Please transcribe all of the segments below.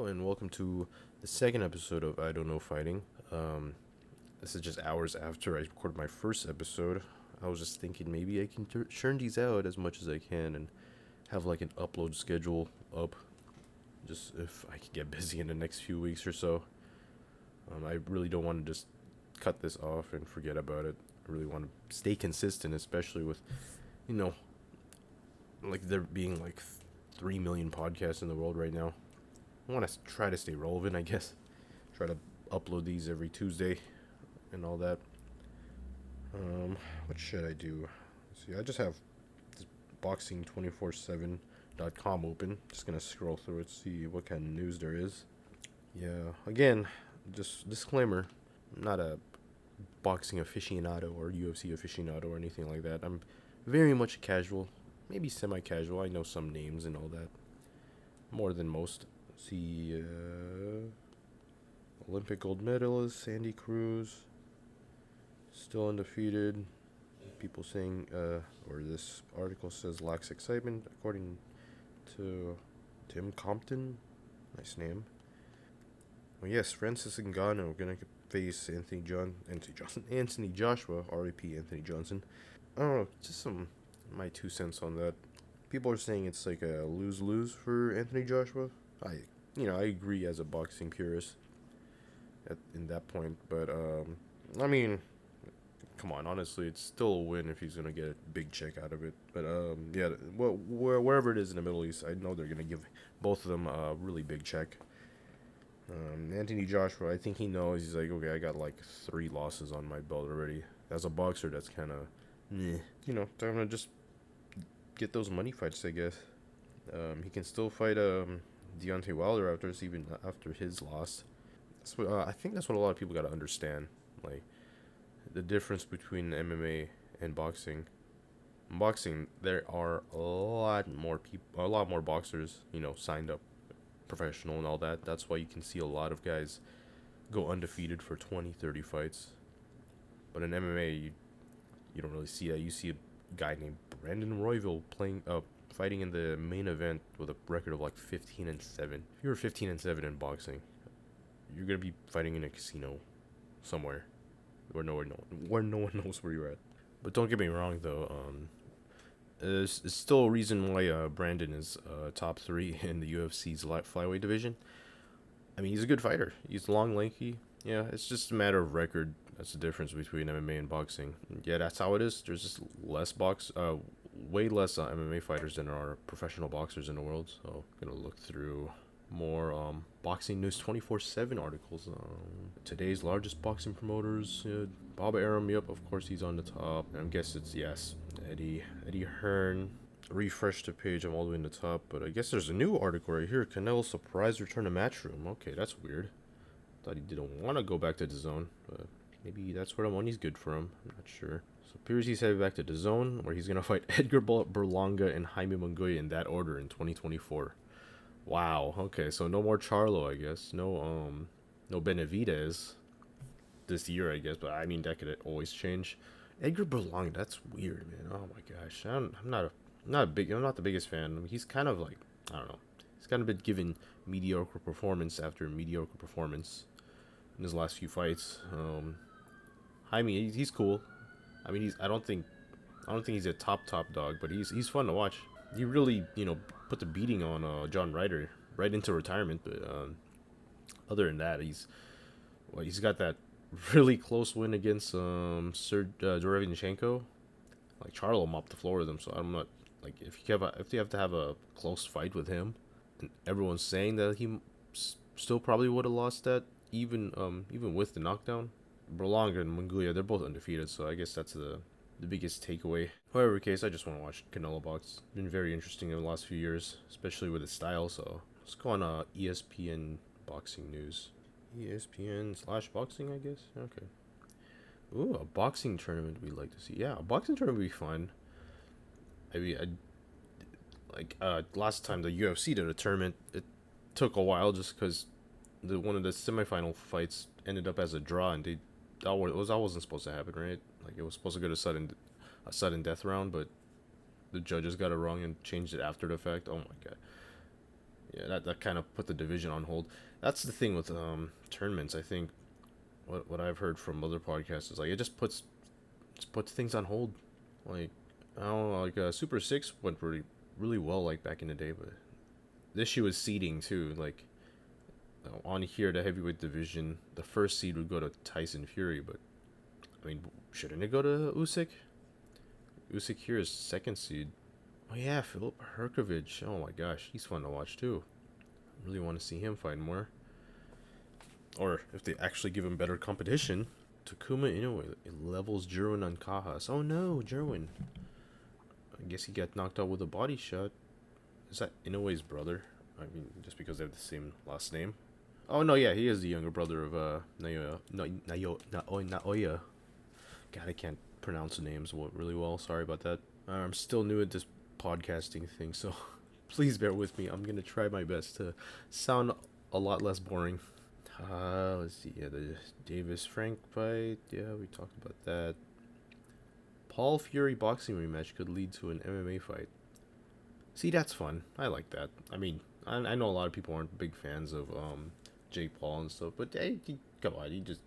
and welcome to the second episode of I Don't Know Fighting. This is just hours after I recorded my first episode. I was just thinking maybe I can churn these out as much as I can and have like an upload schedule up. Just if I can get busy in the next few weeks or so. I really don't want to just cut this off and forget about it. I really want to stay consistent, especially with, you know, like there being like 3 million podcasts in the world right now. I want to try to stay relevant, I guess. Try to upload these every Tuesday and all that. What should I do? See, I just have this boxing247.com open. Just gonna scroll through it, see what kind of news there is. Yeah, again, just disclaimer, I'm not a boxing aficionado or UFC aficionado or anything like that. I'm very much casual, maybe semi-casual. I know some names and all that, more than most. See, Olympic gold medalist Sandy Cruz, still undefeated. People saying, or this article says lacks excitement, according to Tim Compton. Nice name. Well, yes, Francis Ngannou gonna face Anthony Joshua, R.I.P. Anthony Johnson. I don't know, just my 2 cents on that. People are saying it's like a lose-lose for Anthony Joshua. I agree as a boxing purist in that point, but I mean, come on, honestly, it's still a win if he's gonna get a big check out of it. But yeah, wherever it is in the Middle East, I know they're gonna give both of them a really big check. Anthony Joshua, I think he knows. He's like, okay, I got like 3 losses on my belt already. As a boxer, that's kind of, time to just get those money fights, I guess. He can still fight Deontay Wilder after his loss. I think that's what a lot of people got to understand, like the difference between MMA and boxing. In boxing, there are a lot more boxers, signed up, professional and all that. That's why you can see a lot of guys go undefeated for 20, 30 fights. But in MMA, you don't really see that. You see a guy named Brandon Royval fighting in the main event with a record of like 15-7. If you're 15-7 in boxing, you're gonna be fighting in a casino somewhere where no one knows where you're at. But don't get me wrong though, it's still a reason why Brandon is top 3 in the UFC's flyweight division. I mean, he's a good fighter. He's long, lanky. Yeah, it's just a matter of record. That's the difference between MMA and boxing. Yeah, that's how it is. There's just way less MMA fighters than there are professional boxers in the world. So, gonna look through more boxing news 24/7 articles. Today's largest boxing promoters, Bob Arum. Yep, of course he's on the top. I guess it's Eddie Hearn. Refresh the page. I'm all the way in the top, but I guess there's a new article right here. Canelo surprise return to Matchroom. Okay, that's weird. Thought he didn't want to go back to the zone, but maybe that's where the money's good for him. I'm not sure. So appears he's headed back to the zone, where he's gonna fight Edgar Berlanga and Jaime Munguia in that order in 2024. Wow. Okay, so no more Charlo, I guess. No Benavidez this year, I guess. But I mean, that could always change. Edgar Berlanga, that's weird, man. Oh my gosh, I'm not the biggest fan. I mean, he's kind of like, I don't know. He's kind of been given mediocre performance after mediocre performance in his last few fights. Jaime, he's cool. I mean, I don't think he's a top dog, but he's fun to watch. He really, put the beating on John Ryder right into retirement. But other than that, he's got that really close win against Derevyanchenko. Like Charlo mopped the floor with him, so I'm not like if you have to have a close fight with him, and everyone's saying that he still probably would have lost that even with the knockdown. Berlanga and Munguia, they're both undefeated, so I guess that's the biggest takeaway. However case, I just want to watch Canelo box. It's been very interesting in the last few years, especially with his style. So let's go on ESPN boxing news. ESPN/boxing, I guess. Okay. Ooh, a boxing tournament we'd like to see. Yeah, a boxing tournament would be fun. I mean, last time the UFC did a tournament, it took a while just because one of the semifinal fights ended up as a draw, and that wasn't supposed to happen, right? Like it was supposed to go to a sudden death round, but the judges got it wrong and changed it after the fact. Oh my god. Yeah, that kind of put the division on hold. That's the thing with tournaments. I think what I've heard from other podcasts is like it just puts things on hold. Like I don't know, like Super Six went really well like back in the day, but the issue is seeding too. Like on here, the heavyweight division, the first seed would go to Tyson Fury, but I mean, shouldn't it go to Usyk? Usyk here is second seed. Oh yeah, Philip Herkovich. Oh my gosh, he's fun to watch too. I really want to see him fight more. Or if they actually give him better competition, Takuma Inoue levels Jerwin on Kajas. Oh no, Jerwin. I guess he got knocked out with a body shot. Is that Inoue's brother? I mean, just because they have the same last name. Oh no, yeah, he is the younger brother of Naoya. No, Naoya. God, I can't pronounce the names really well. Sorry about that. I'm still new at this podcasting thing, so please bear with me. I'm gonna try my best to sound a lot less boring. Let's see. Yeah, the Davis Frank fight. Yeah, we talked about that. Paul Fury boxing rematch could lead to an MMA fight. See, that's fun. I like that. I mean, I know a lot of people aren't big fans of Jake Paul and stuff, but hey, come on, he just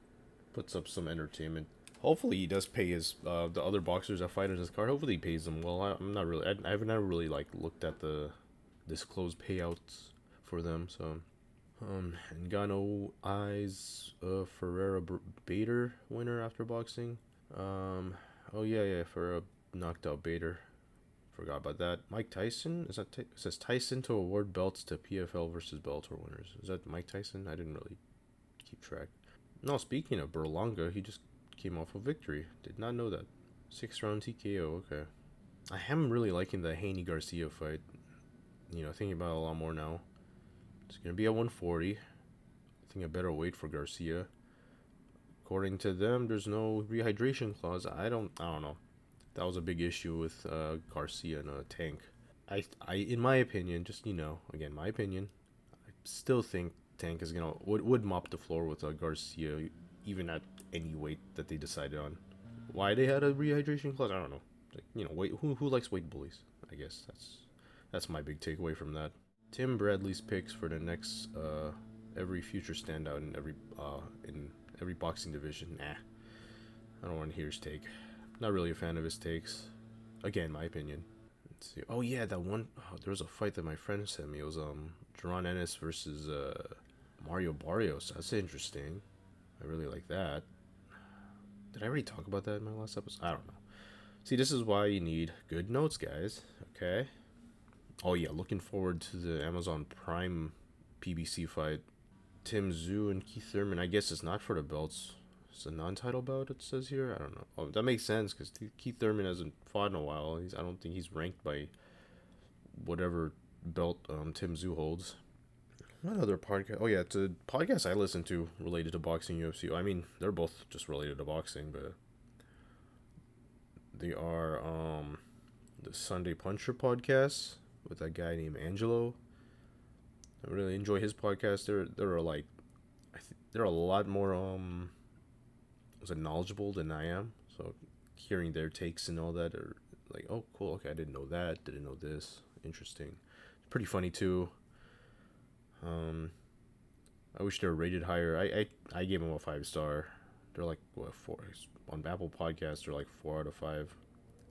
puts up some entertainment. Hopefully, he does pay his the other boxers that fight in his card. Hopefully, he pays them well. I'm not really. I've never really like looked at the disclosed payouts for them. So, Ngannou eyes Ferreira Bader winner after boxing. Um, oh yeah, Ferreira knocked out Bader. Forgot about that. Mike Tyson? It says Tyson to award belts to PFL versus Bellator winners. Is that Mike Tyson? I didn't really keep track. No, speaking of Berlanga, he just came off a victory. Did not know that. 6 round TKO. Okay. I am really liking the Haney Garcia fight. Thinking about it a lot more now. It's gonna be at 140. I think a better weight for Garcia. According to them, there's no rehydration clause. I don't know. That was a big issue with Garcia and Tank. In my opinion, just again, my opinion, I still think Tank is gonna would mop the floor with Garcia, even at any weight that they decided on. Why they had a rehydration clause, I don't know. Like, wait, who likes weight bullies? I guess that's my big takeaway from that. Tim Bradley's picks for the next every future standout in every boxing division. Nah, I don't want to hear his take. Not really a fan of his takes. Again, my opinion. Let's see. Oh yeah, that one. Oh, there was a fight that my friend sent me. It was Duran Ennis versus Mario Barrios. That's interesting. I really like that. Did I already talk about that in my last episode? I don't know. See, this is why you need good notes, guys. Okay. Oh yeah, looking forward to the Amazon Prime PBC fight. Tim Zhu and Keith Thurman. I guess it's not for the belts. It's a non-title bout. It says here. I don't know. Oh, that makes sense because Keith Thurman hasn't fought in a while. I don't think he's ranked by whatever belt Tim Zhu holds. What other podcast? Oh yeah, it's a podcast I listen to related to boxing, UFC. I mean, they're both just related to boxing, but they are the Sunday Puncher podcast with a guy named Angelo. I really enjoy his podcast. They're like, they're a lot more knowledgeable than I am. So hearing their takes and all that are like, oh cool, okay, I didn't know that, didn't know this. Interesting. It's pretty funny too. Um, I wish they were rated higher. I gave them a 5 star. They're like what, four on Apple Podcasts. They're like 4 out of 5.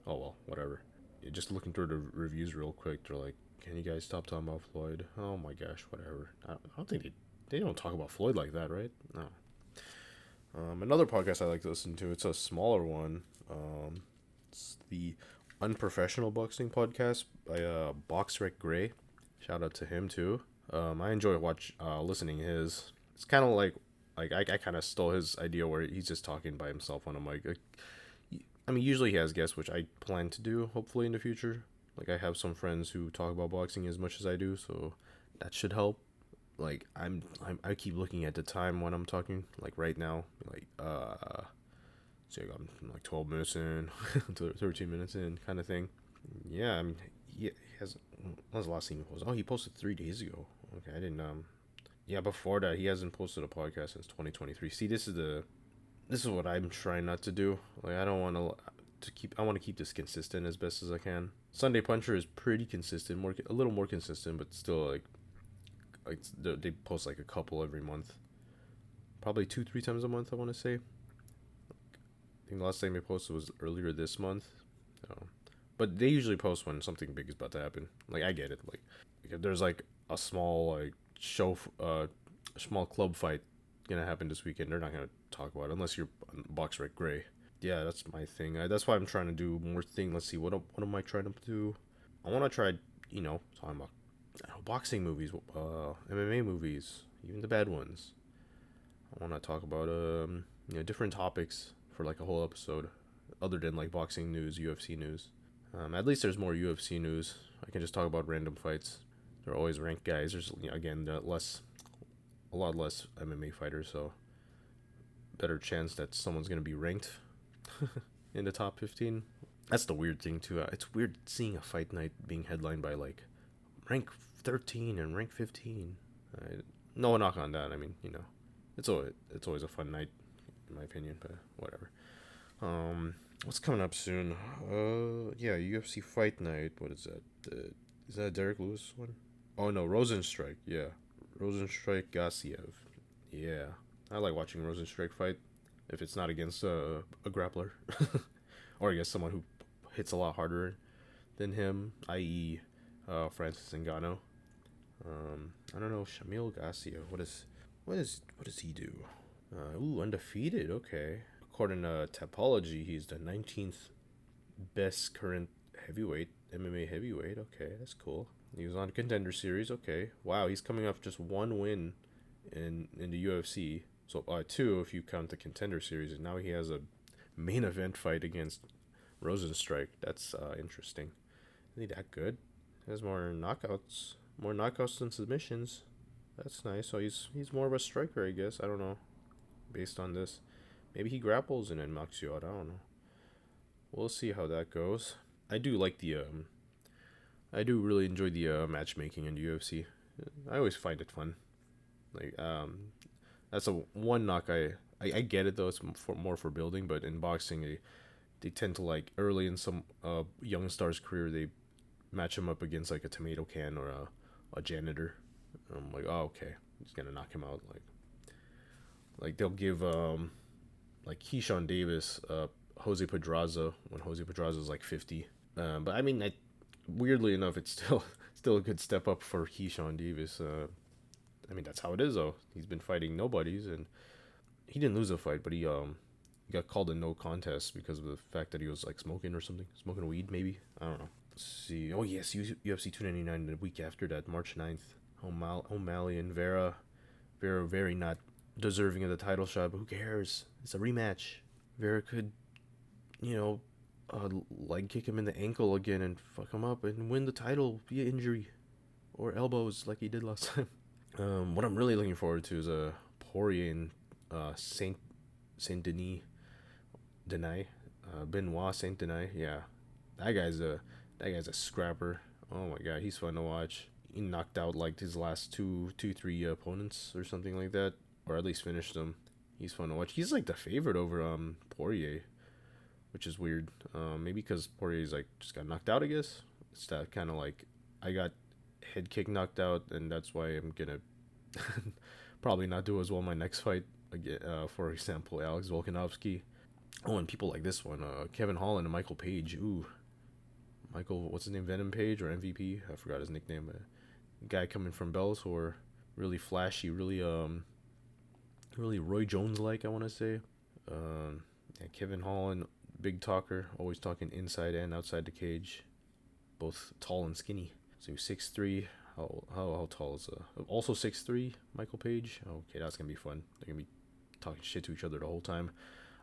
Oh well, whatever. Yeah, just looking through the reviews real quick. They're like, can you guys stop talking about Floyd? Oh my gosh, whatever. I don't think they don't talk about Floyd like that, right? No. Another podcast I like to listen to. It's a smaller one. It's the Unprofessional Boxing Podcast by Boxrec Gray. Shout out to him too. I enjoy listening to his. It's kind of like I kind of stole his idea where he's just talking by himself on a mic. I mean, usually he has guests, which I plan to do hopefully in the future. Like I have some friends who talk about boxing as much as I do, so that should help. Like I keep looking at the time when I'm talking. Like right now, like so I'm like 12 minutes in, 13 minutes in, kind of thing. Yeah, I mean he has. When was the last thing he posted? Oh, he posted 3 days ago. Okay, I didn't. Yeah, before that he hasn't posted a podcast since 2023. See, this is what I'm trying not to do. Like I don't want to keep. I want to keep this consistent as best as I can. Sunday Puncher is pretty consistent, a little more consistent, but still like Like they post like a couple every month, probably 2 3 times a month. I want to say. I think the last time they posted was earlier this month. So, but they usually post when something big is about to happen. Like I get it. Like if there's like a small like a small club fight gonna happen this weekend, they're not gonna talk about it unless you're on Box Rec Gray. Yeah, that's my thing. That's why I'm trying to do more thing. Let's see, what am I trying to do? I want to try, talking about boxing movies, MMA movies, even the bad ones. I want to talk about different topics for like a whole episode, other than like boxing news, UFC news. At least there's more UFC news. I can just talk about random fights. They're always ranked guys. There's again a lot less MMA fighters, so better chance that someone's gonna be ranked in the top 15. That's the weird thing too. It's weird seeing a fight night being headlined by like rank 13 and rank 15. No knock on that. I mean, it's always a fun night, in my opinion. But whatever. What's coming up soon? Yeah, UFC Fight Night. What is that? Is that a Derek Lewis one? Oh no, Rosenstrike. Yeah, Rosenstrike Gassiev. Yeah, I like watching Rosenstrike fight. If it's not against a grappler, or I guess someone who hits a lot harder than him, i.e., Francis Ngannou. I don't know, Shamil Gassio. What does he do? Undefeated. Okay. According to Tapology, he's the 19th best current heavyweight, MMA heavyweight. Okay, that's cool. He was on Contender Series. Okay, wow, he's coming off just one win in the UFC. So two if you count the Contender Series, and now he has a main event fight against Rosenstrike. That's interesting. Is he that good? He has more knockouts than submissions. That's nice. So he's more of a striker, I guess. I don't know. Based on this, maybe he grapples and then knocks you out. I don't know. We'll see how that goes. I do like I do really enjoy the matchmaking in the UFC. I always find it fun. Like that's a one knock. I get it though. It's more for building, but in boxing, they tend to like early in some young star's career, they match him up against like a tomato can or a janitor. I'm like, oh okay, he's gonna knock him out. Like they'll give like Keyshawn Davis Jose Pedraza when Jose Pedraza is like 50. But I mean, weirdly enough, it's still a good step up for Keyshawn Davis. I mean, that's how it is though. He's been fighting nobodies, and he didn't lose a fight, but he got called a no contest because of the fact that he was like smoking or something, smoking weed maybe. I don't know. Let's see. Oh yes, UFC 299 the week after that, March 9th. O'Malley and Vera very not deserving of the title shot, but who cares? It's a rematch. Vera could, leg kick him in the ankle again and fuck him up and win the title via injury or elbows like he did last time. What I'm really looking forward to is a Poirier and Saint Denis, Benoit Saint Denis. Yeah, that guy's a scrapper. Oh my god, he's fun to watch. He knocked out like his last three opponents or something like that, or at least finished them. He's fun to watch. He's like the favorite over Poirier, which is weird. Maybe because Poirier's like just got knocked out. I guess it's that kind of like I got head kick knocked out, and that's why I'm gonna probably not do as well my next fight. Again, for example, Alex Volkanovski. Oh, and people like this one, Kevin Holland and Michael Page. Ooh, Michael, what's his name? Venom Page or MVP? I forgot his nickname. Guy coming from Bellator, really flashy, really Roy Jones like, I want to say. Yeah, Kevin Holland, big talker, always talking inside and outside the cage, both tall and skinny. So 6'3". How tall is also 6'3" Michael Page? Okay, that's gonna be fun. They're gonna be talking shit to each other the whole time.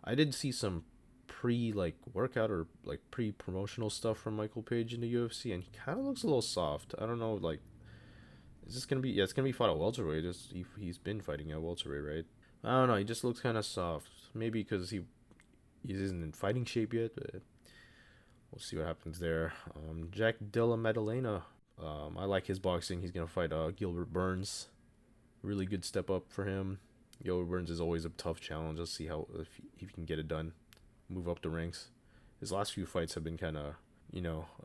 I did see some workout or like pre-promotional stuff from Michael Page in the UFC, and he kind of looks a little soft. I don't know, like, is this gonna be? Yeah, it's gonna be fought at welterweight. He's been fighting at welterweight, right? I don't know. He just looks kind of soft. Maybe because he isn't in fighting shape yet. But we'll see what happens there. Jack Della Maddalena. I like his boxing. He's gonna fight Gilbert Burns. Really good step up for him. Gilbert Burns is always a tough challenge. Let's see if he can get it done. Move up the ranks. His last few fights have been kind of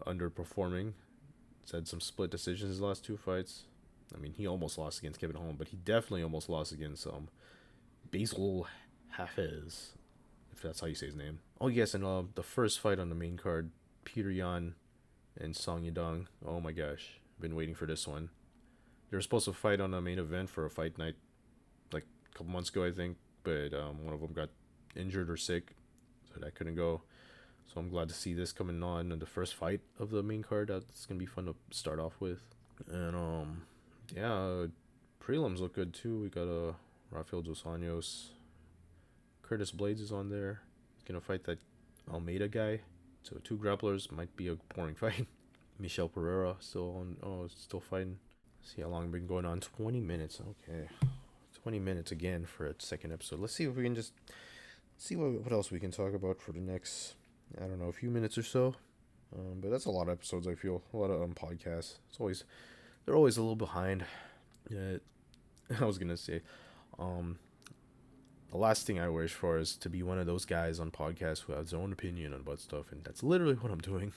underperforming. He's had some split decisions his last two fights. I mean, he almost lost against Kevin Holland, but he definitely almost lost against Basil Hafez, if that's how you say his name. Oh yes, and the first fight on the main card, Peter Yan and Song Yadong. Oh my gosh, been waiting for this one. They were supposed to fight on the main event for a fight night like a couple months ago, I think, but one of them got injured or sick, so that couldn't go. So I'm glad to see this coming on in the first fight of the main card. That's gonna be fun to start off with. And yeah, prelims look good too. We got Rafael dos Anjos, Curtis Blades is on there. He's gonna fight that Almeida guy. So two grapplers might be a boring fight. Michel Pereira still on. Oh, still fighting. See how long we've been going on. 20 minutes. Okay, 20 minutes again for a second episode. Let's see if we can just see what else we can talk about for the next, I don't know, a few minutes or so. But that's a lot of episodes. I feel a lot of podcasts. They're always a little behind. I was gonna say, the last thing I wish for is to be one of those guys on podcasts who has their own opinion about stuff, and that's literally what I'm doing.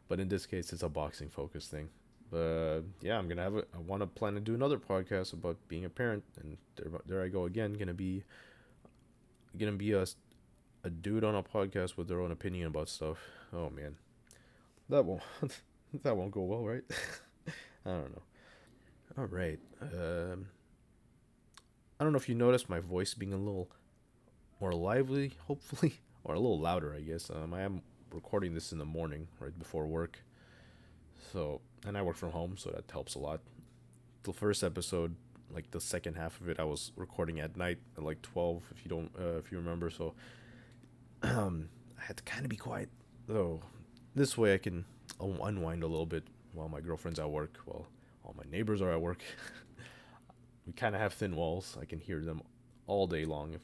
But in this case, it's a boxing focused thing. But yeah, I want to plan to do another podcast about being a parent, and there I go again. Gonna be a dude on a podcast with their own opinion about stuff. Oh man, that won't that won't go well, right? I don't know. All right. I don't know if you noticed my voice being a little more lively, hopefully, or a little louder, I guess. I am recording this in the morning, right before work. So, and I work from home, so that helps a lot. The first episode, like the second half of it, I was recording at night at like 12, if you remember. So, I had to kind of be quiet. So, this way I can unwind a little bit while my girlfriend's at work, while all my neighbors are at work. We kind of have thin walls. I can hear them all day long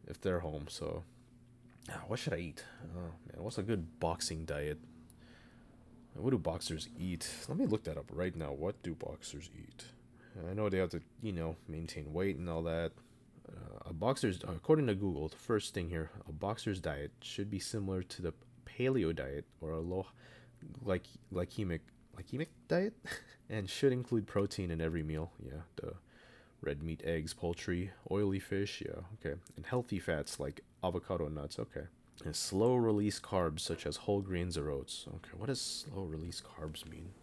if they're home. So, what should I eat? Oh man, what's a good boxing diet? What do boxers eat? Let me look that up right now. What do boxers eat? I know they have to, maintain weight and all that. According to Google, the first thing here, a boxer's diet should be similar to the paleo diet or a low glycemic diet, and should include protein in every meal. Yeah, the red meat, eggs, poultry, oily fish. Yeah, okay, and healthy fats like avocado and nuts. Okay, and slow release carbs such as whole grains or oats. Okay, what does slow release carbs mean?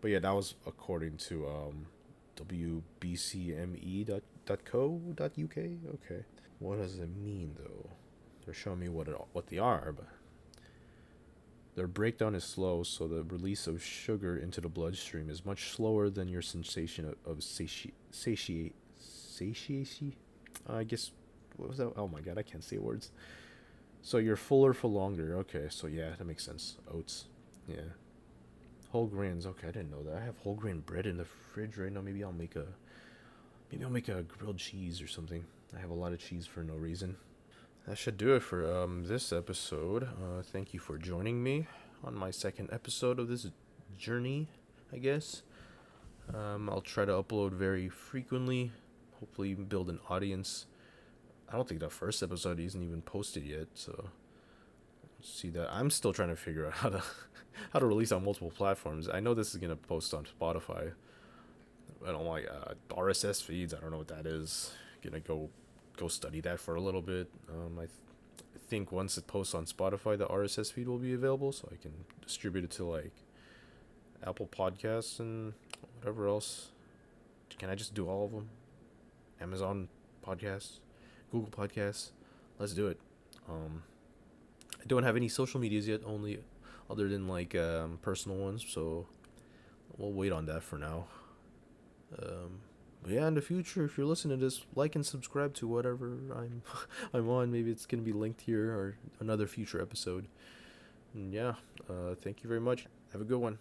But yeah, that was according to wbcme.co.uk. Okay, what does it mean though? They're showing me what they are, but their breakdown is slow, so the release of sugar into the bloodstream is much slower than your sensation of satiety. I guess, what was that? Oh my god, I can't say words. So you're fuller for longer. Okay, so yeah, that makes sense. Oats. Yeah. Whole grains. Okay, I didn't know that. I have whole grain bread in the fridge right now. Maybe I'll make a grilled cheese or something. I have a lot of cheese for no reason. That should do it for this episode. Thank you for joining me on my second episode of this journey, I guess. I'll try to upload very frequently, hopefully build an audience. I don't think the first episode isn't even posted yet, so see that. I'm still trying to figure out how to release on multiple platforms. I know this is gonna post on Spotify. I don't like RSS feeds. I don't know what that is. Gonna go study that for a little bit. I think once it posts on Spotify, the RSS feed will be available, so I can distribute it to like Apple Podcasts and whatever else. Can I just do all of them? Amazon Podcasts, Google Podcasts. Let's do it. I don't have any social medias yet, only other than like personal ones, so we'll wait on that for now. But yeah, in the future, if you're listening to this, like and subscribe to whatever I'm on. Maybe it's gonna be linked here or another future episode. And yeah, thank you very much. Have a good one.